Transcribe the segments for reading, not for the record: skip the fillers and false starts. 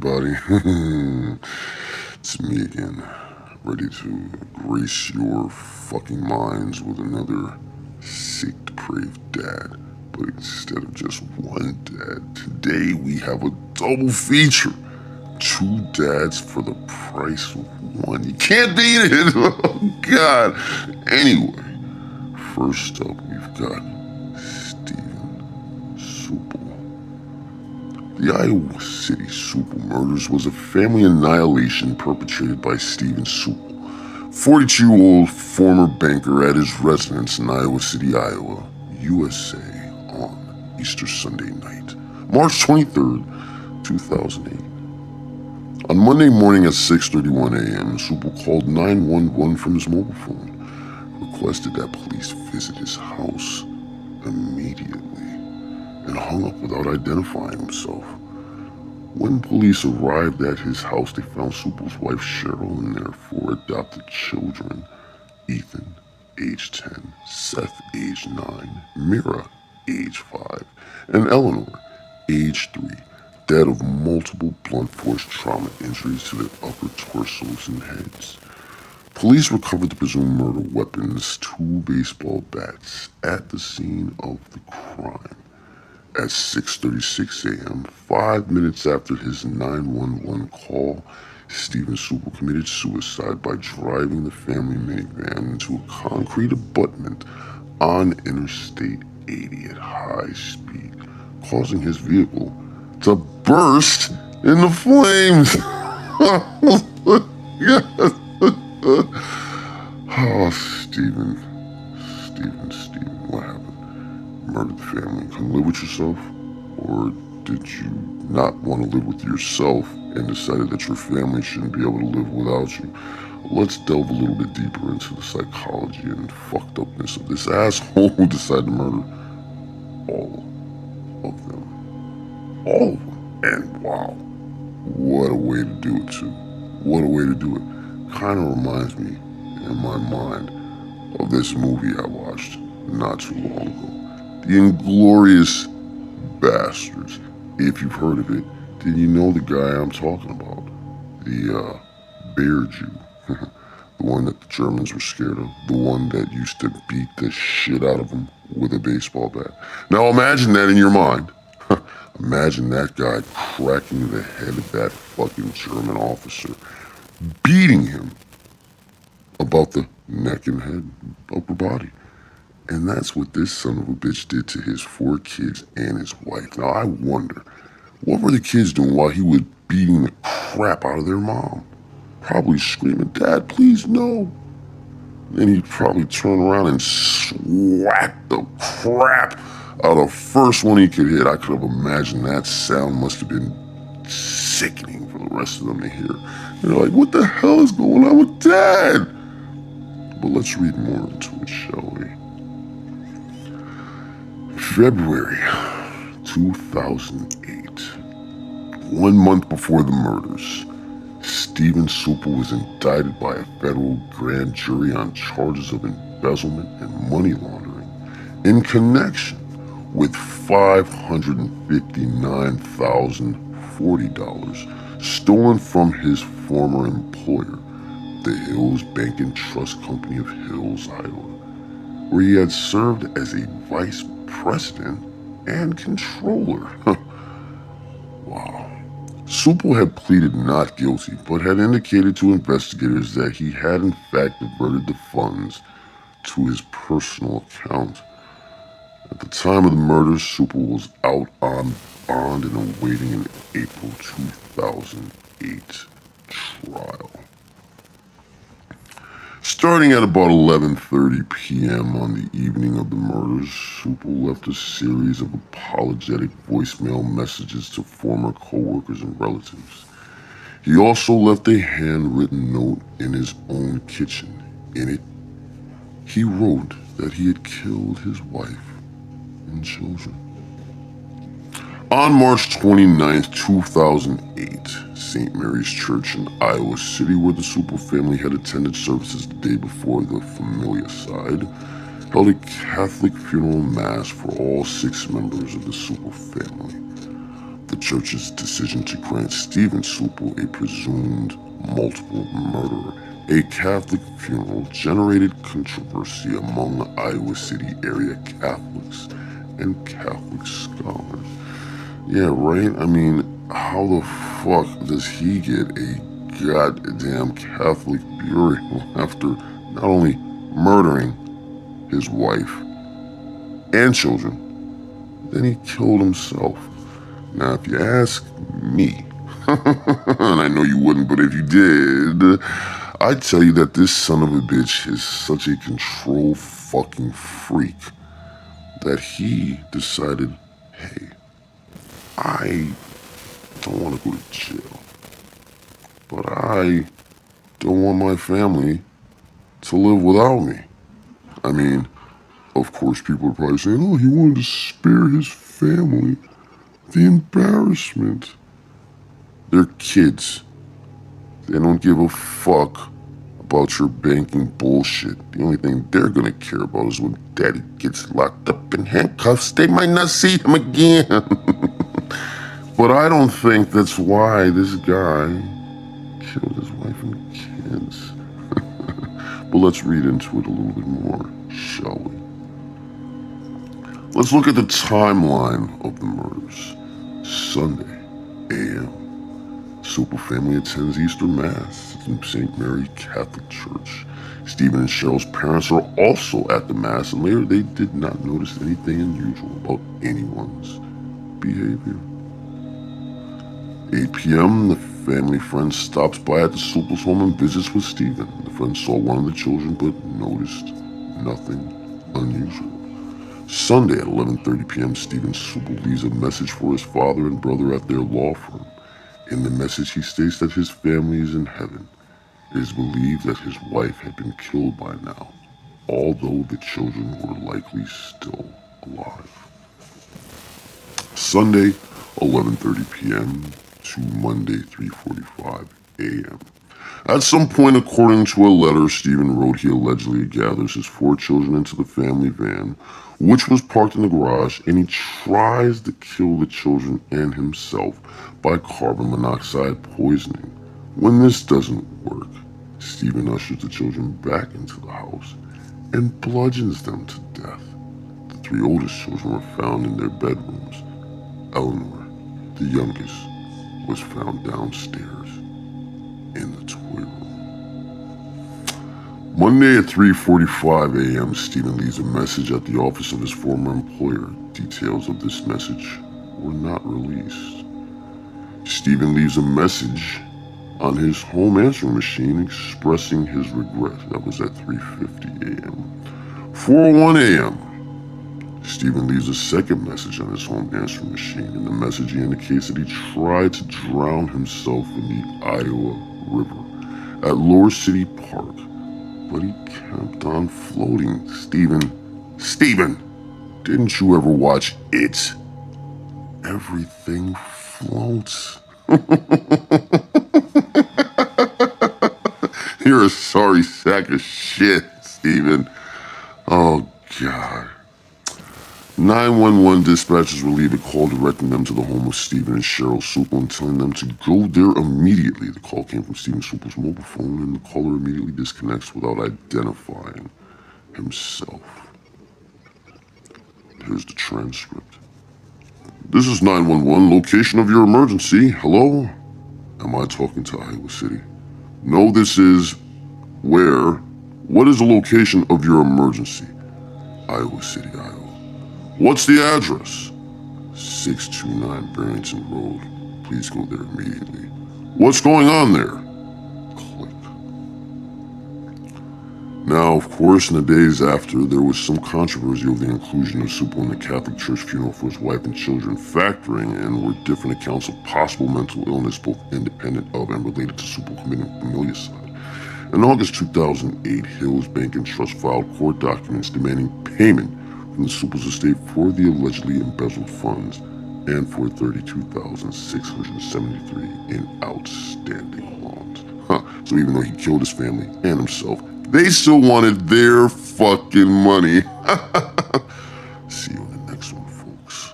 everybody. It's me again, ready to grace your fucking minds with another sick, depraved dad. But instead of just one dad, today we have a double feature. Two dads for the price of one. You can't beat it! Oh, God. Anyway, first up, we've got Steven Sueppel. The Iowa City Sueppel murders was a family annihilation perpetrated by Steven Sueppel, 42-year-old former banker at his residence in Iowa City, Iowa, USA, on Easter Sunday night, March 23rd, 2008. On Monday morning at 6:31 a.m., Sueppel called 911 from his mobile phone, requested that police visit his house immediately, and hung up without identifying himself. When police arrived at his house, they found Sueppel's wife Cheryl and their four adopted children, Ethan, age 10, Seth, age 9, Mira, age 5, and Eleanor, age 3, dead of multiple blunt force trauma injuries to their upper torsos and heads. Police recovered the presumed murder weapons, 2 baseball bats, at the scene of the crime. At 6:36 a.m., 5 minutes after his 911 call, Steven Sueppel committed suicide by driving the family minivan into a concrete abutment on Interstate 80 at high speed, causing his vehicle to burst into flames. Yes. Oh, Steven, what happened? Murdered the family, couldn't live with yourself? Or did you not want to live with yourself and decided that your family shouldn't be able to live without you? Let's delve a little bit deeper into the psychology and fucked upness of this asshole who decided to murder all of them. All of them. And wow, what a way to do it too. What a way to do it. Kind of reminds me, in my mind, of this movie I watched not too long ago. The Inglorious Bastards. If you've heard of it, then you know the guy I'm talking about. The bear Jew. The one that the Germans were scared of. The one that used to beat the shit out of them with a baseball bat. Now imagine that in your mind. Imagine that guy cracking the head of that fucking German officer, beating him about the neck and head, upper body. And that's what this son of a bitch did to his 4 kids and his wife. Now I wonder, what were the kids doing while he was beating the crap out of their mom? Probably screaming, "Dad, please no." Then he'd probably turn around and swat the crap out of the first one he could hit. I could have imagined that sound must have been sickening for the rest of them to hear. They're like, what the hell is going on with Dad? But let's read more into it, shall we? February 2008. 1 month before the murders, Steven Sueppel was indicted by a federal grand jury on charges of embezzlement and money laundering in connection with $559,040 stolen from his former employer, the Hills Bank and Trust Company of Hills, Iowa, where he had served as a vice president and controller. Wow. Sueppel had pleaded not guilty, but had indicated to investigators that he had in fact diverted the funds to his personal account. At the time of the murders, Sueppel was out on bond and awaiting an April 2008 trial. Starting at about 11:30 p.m. on the evening of the murders, Sueppel left a series of apologetic voicemail messages to former co-workers and relatives. He also left a handwritten note in his own kitchen. In it, he wrote that he had killed his wife and children. On March 29th, 2008, St. Mary's Church in Iowa City, where the Sueppel family had attended services the day before the familicide, held a Catholic funeral mass for all 6 members of the Sueppel family. The The church's decision to grant Stephen Sueppel, a presumed multiple murderer, a Catholic funeral generated controversy among Iowa City area Catholics and Catholic scholars. Yeah, right? I mean, how the fuck does he get a goddamn Catholic burial after not only murdering his wife and children, then he killed himself? Now, if you ask me, and I know you wouldn't, but if you did, I'd tell you that this son of a bitch is such a control fucking freak that he decided, hey, I don't want to go to jail, but I don't want my family to live without me. I mean, of course, people are probably saying, oh, he wanted to spare his family the embarrassment. They're kids. They don't give a fuck about your banking bullshit. The only thing they're gonna care about is when daddy gets locked up in handcuffs. They might not see him again. But I don't think that's why this guy killed his wife and kids. But let's read into it a little bit more, shall we? Let's look at the timeline of the murders. Sunday, a.m. Sueppel family attends Easter Mass in St. Mary Catholic Church. Stephen and Cheryl's parents are also at the Mass, and later they did not notice anything unusual about anyone's behavior. 8 p.m., the family friend stops by at the Sueppel's home and visits with Stephen. The friend saw one of the children but noticed nothing unusual. Sunday at 11:30 p.m., Stephen Sueppel leaves a message for his father and brother at their law firm. In the message, he states that his family is in heaven. It is believed that his wife had been killed by now, although the children were likely still alive. Sunday, 11:30 p.m. to Monday, 3:45 a.m. At some point, according to a letter Stephen wrote, he allegedly gathers his 4 children into the family van, which was parked in the garage, and he tries to kill the children and himself by carbon monoxide poisoning. When this doesn't work, Stephen ushers the children back into the house and bludgeons them to death. The 3 oldest children were found in their bedrooms. Eleanor, the youngest, was found downstairs in the toy room. Monday at 3:45 a.m., Stephen leaves a message at the office of his former employer. Details of this message were not released. Stephen leaves a message on his home answering machine expressing his regret. That was at 3:50 a.m. 4:01 a.m., Stephen leaves a second message on his home answering machine. In the message, he indicates that he tried to drown himself in the Iowa River at Lower City Park, but he kept on floating. Stephen, didn't you ever watch It? Everything floats. You're a sorry sack of shit, Stephen. Oh, God. 911 dispatchers relieved a call directing them to the home of Stephen and Cheryl Sueppel and telling them to go there immediately. The call came from Stephen Sueppel's mobile phone, and the caller immediately disconnects without identifying himself. Here's the transcript. This is 911, location of your emergency. Hello? Am I talking to Iowa City? No, this is where? What is the location of your emergency? Iowa City, Iowa. What's the address? 629 Barrington Road. Please go there immediately. What's going on there? Click. Now, of course, in the days after, there was some controversy over the inclusion of Sueppel in the Catholic Church funeral for his wife and children, factoring in were different accounts of possible mental illness, both independent of and related to Sueppel committing familicide. In August 2008, Hills Bank and Trust filed court documents demanding payment from the Sueppel's estate for the allegedly embezzled funds and for $32,673 in outstanding loans. So even though he killed his family and himself, they still wanted their fucking money. See you in the next one, folks.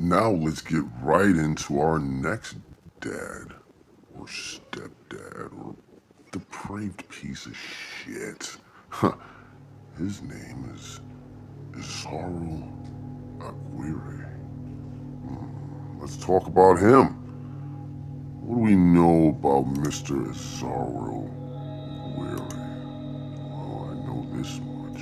Now let's get right into our next dad, or stepdad, or depraved piece of shit. His name is Isuaro Aguirre. Let's talk about him. What do we know about Mr. Isuaro Aguirre? Well, I know this much.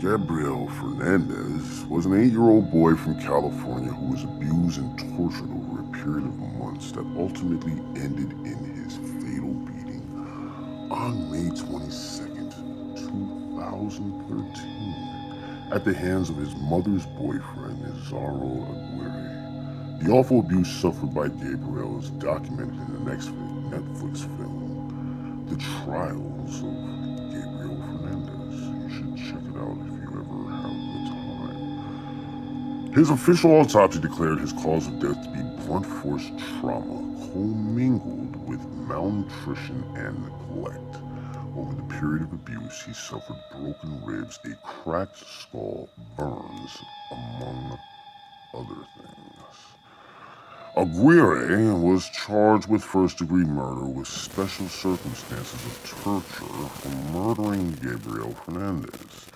Gabriel Fernandez was an 8-year-old boy from California who was abused and tortured over a period of months that ultimately ended in his fatal beating on May 22nd, 2013, at the hands of his mother's boyfriend, Isuaro Aguirre. The awful abuse suffered by Gabriel is documented in the next Netflix film, The Trials of Gabriel Fernandez. You should check it out if you ever have the time. His official autopsy declared his cause of death to be blunt force trauma commingled with malnutrition and neglect. Over the period of abuse, he suffered broken ribs, a cracked skull, burns, among other things. Aguirre was charged with first-degree murder with special circumstances of torture for murdering Gabriel Fernandez.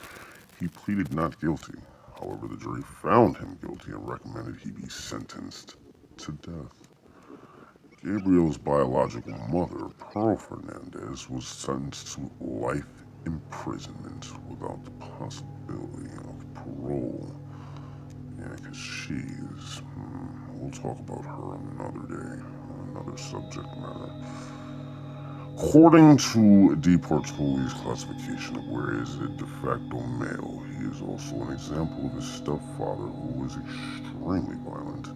He pleaded not guilty. However, the jury found him guilty and recommended he be sentenced to death. Gabriel's biological mother, Pearl Fernandez, was sentenced to life imprisonment without the possibility of parole. Yeah, because she's... we'll talk about her on another day, on another subject matter. According to DEprAveD's classification, Aguirre is a de facto male. He is also an example of his stepfather who was extremely violent.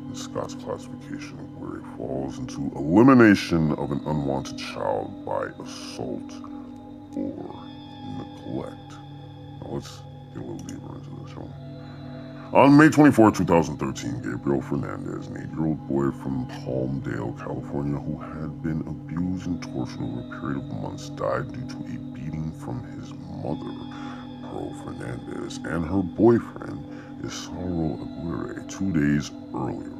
In Scott's classification, Aguirre falls into elimination of an unwanted child by assault or neglect. Now let's get a little deeper into this, shall we? On May 24, 2013, Gabriel Fernandez, an 8-year-old boy from Palmdale, California, who had been abused and tortured over a period of months, died due to a beating from his mother, Pearl Fernandez, and her boyfriend, Isuaro Aguirre, 2 days earlier.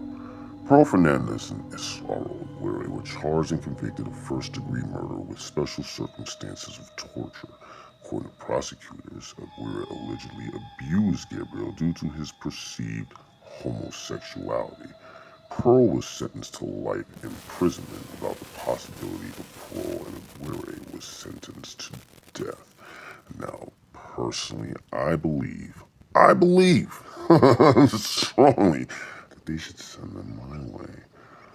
Pearl Fernandez and Isuaro Aguirre were charged and convicted of first-degree murder with special circumstances of torture. According to prosecutors, Aguirre allegedly abused Gabriel due to his perceived homosexuality. Pearl was sentenced to life imprisonment without the possibility of parole, and Aguirre was sentenced to death. Now, personally, I believe strongly that they should send them my way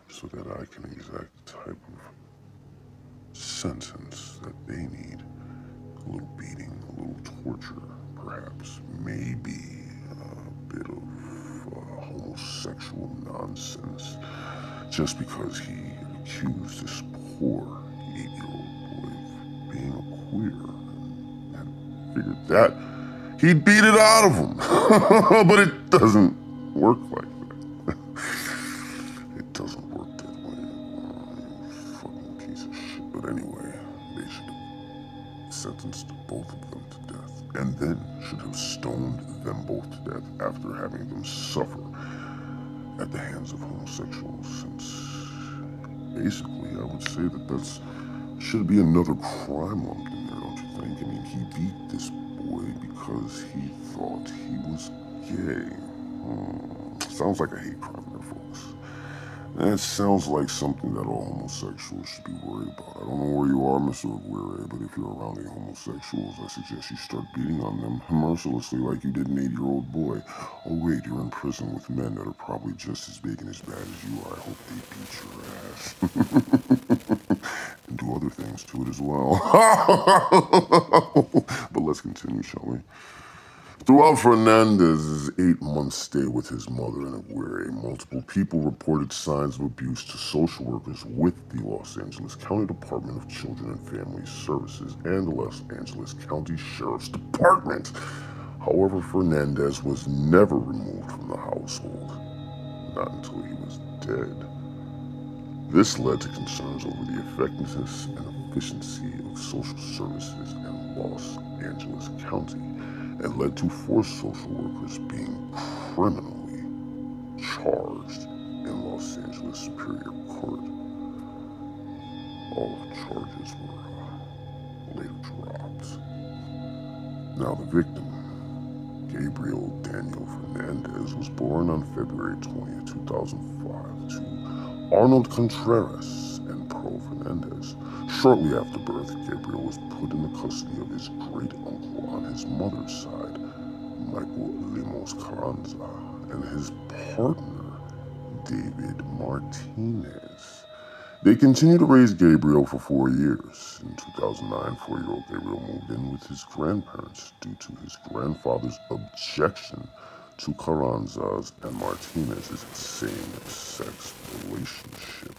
so that I can exact the type of sentence that they need. A little beating, a little torture, perhaps, maybe a bit of homosexual nonsense, just because he accused this poor 8-year-old boy of being a queer and figured that he'd beat it out of him. But it doesn't work like that. It doesn't work that way. You fucking piece of shit. But anyway, they should sentenced both of them to death, and then should have stoned them both to death after having them suffer at the hands of homosexuals, since basically I would say that that's should be another crime lumped in there, don't you think? I mean, he beat this boy because he thought he was gay. Sounds like a hate crime there, folks. That sounds like something that all homosexuals should be worried about. I don't know where you are, Mr. Aguirre, but if you're around any homosexuals, I suggest you start beating on them mercilessly like you did an 8-year-old boy. Oh wait, you're in prison with men that are probably just as big and as bad as you are. I hope they beat your ass. And do other things to it as well. But let's continue, shall we? Throughout Fernandez's 8-month stay with his mother in Aguirre, multiple people reported signs of abuse to social workers with the Los Angeles County Department of Children and Family Services and the Los Angeles County Sheriff's Department. However, Fernandez was never removed from the household, not until he was dead. This led to concerns over the effectiveness and efficiency of social services in Los Angeles County, and led to forced social workers being criminally charged in Los Angeles Superior Court. All charges were later dropped. Now the victim, Gabriel Daniel Fernandez, was born on February 20th, 2005 to Arnold Contreras and Pearl Fernandez. Shortly after birth, Gabriel was put in the custody of his great uncle on his mother's side, Michael Lemos Carranza, and his partner, David Martinez. They continued to raise Gabriel for 4 years. In 2009, 4-year-old Gabriel moved in with his grandparents due to his grandfather's objection to Carranza's and Martinez's same-sex relationship.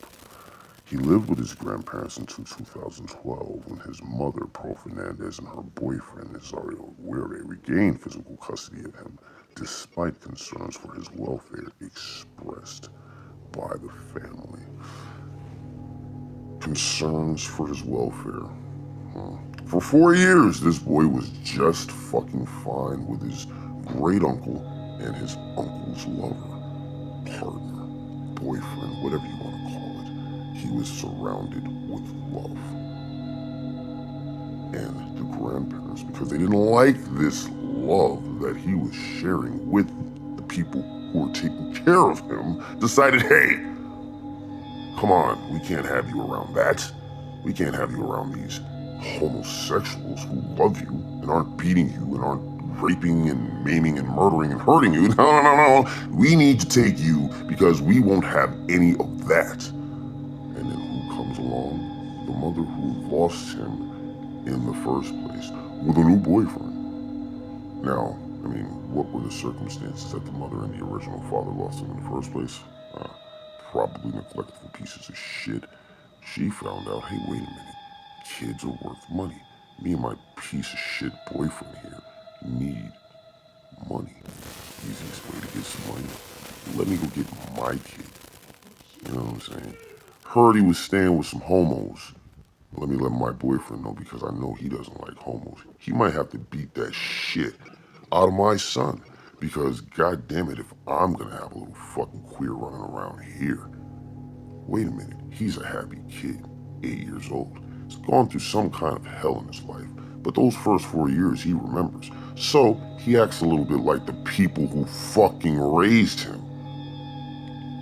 He lived with his grandparents until 2012 when his mother, Pearl Fernandez, and her boyfriend, Isuaro Aguirre, regained physical custody of him despite concerns for his welfare expressed by the family. Concerns for his welfare. For 4 years, this boy was just fucking fine with his great uncle and his uncle's lover, partner, boyfriend, whatever you want to call it. He was surrounded with love. And the grandparents, because they didn't like this love that he was sharing with the people who were taking care of him, decided, hey, come on, we can't have you around that. We can't have you around these homosexuals who love you and aren't beating you and aren't raping and maiming and murdering and hurting you. No. We need to take you because we won't have any of that. And then who comes along? The mother who lost him in the first place with a new boyfriend. Now, I mean, what were the circumstances that the mother and the original father lost him in the first place? Probably neglectful pieces of shit. She found out, hey, wait a minute, kids are worth money. Me and my piece of shit boyfriend here need money. Easiest way to get some money. Let me go get my kid. You know what I'm saying? Heard he was staying with some homos. Let me let my boyfriend know because I know he doesn't like homos. He might have to beat that shit out of my son. Because god damn it, if I'm gonna have a little fucking queer running around here. Wait a minute, he's a happy kid, 8 years old. He's gone through some kind of hell in his life, but those first 4 years he remembers. So he acts a little bit like the people who fucking raised him.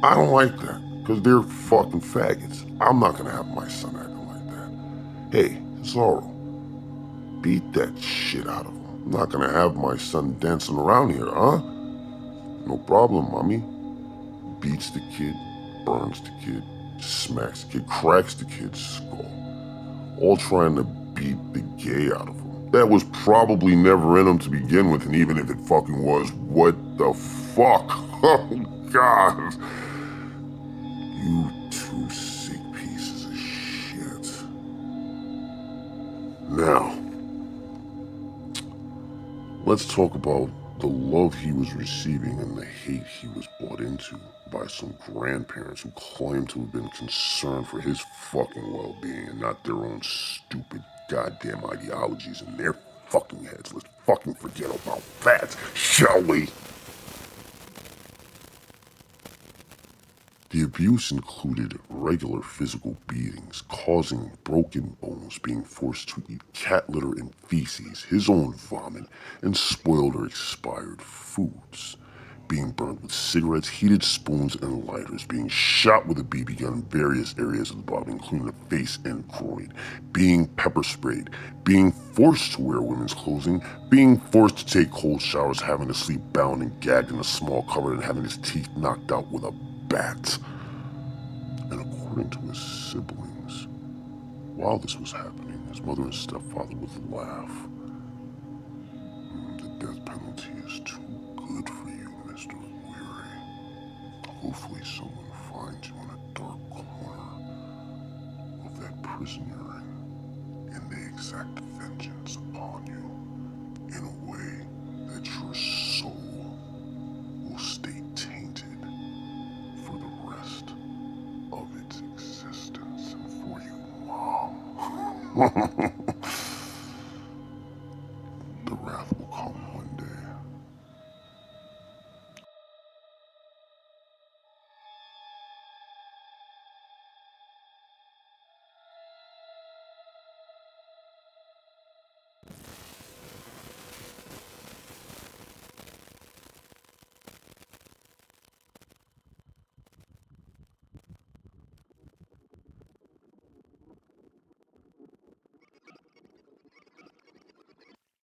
I don't like that, because they're fucking faggots. I'm not gonna have my son acting like that. Hey, Zorro, beat that shit out of him. I'm not gonna have my son dancing around here, huh? No problem, mommy. Beats the kid, burns the kid, smacks the kid, cracks the kid's skull. All trying to beat the gay out of him. That was probably never in him to begin with, and even if it fucking was, what the fuck? Oh, God. You two sick pieces of shit. Now, let's talk about the love he was receiving and the hate he was brought into by some grandparents who claimed to have been concerned for his fucking well-being and not their own stupid goddamn ideologies in their fucking heads. Let's fucking forget about that, shall we? The abuse included regular physical beatings, causing broken bones, being forced to eat cat litter and feces, his own vomit, and spoiled or expired foods, being burnt with cigarettes, heated spoons, and lighters, being shot with a BB gun in various areas of the body, including the face and groin, being pepper sprayed, being forced to wear women's clothing, being forced to take cold showers, having to sleep bound and gagged in a small cupboard, and having his teeth knocked out with a bat. And according to his siblings, while this was happening, his mother and stepfather would laugh. The death penalty is too good for you, Mr. Aguirre. Hopefully someone finds you in a dark corner of that prison you're in, and they exact vengeance upon you in a way that your soul will stay tainted for the rest of its existence. And for you, Mom.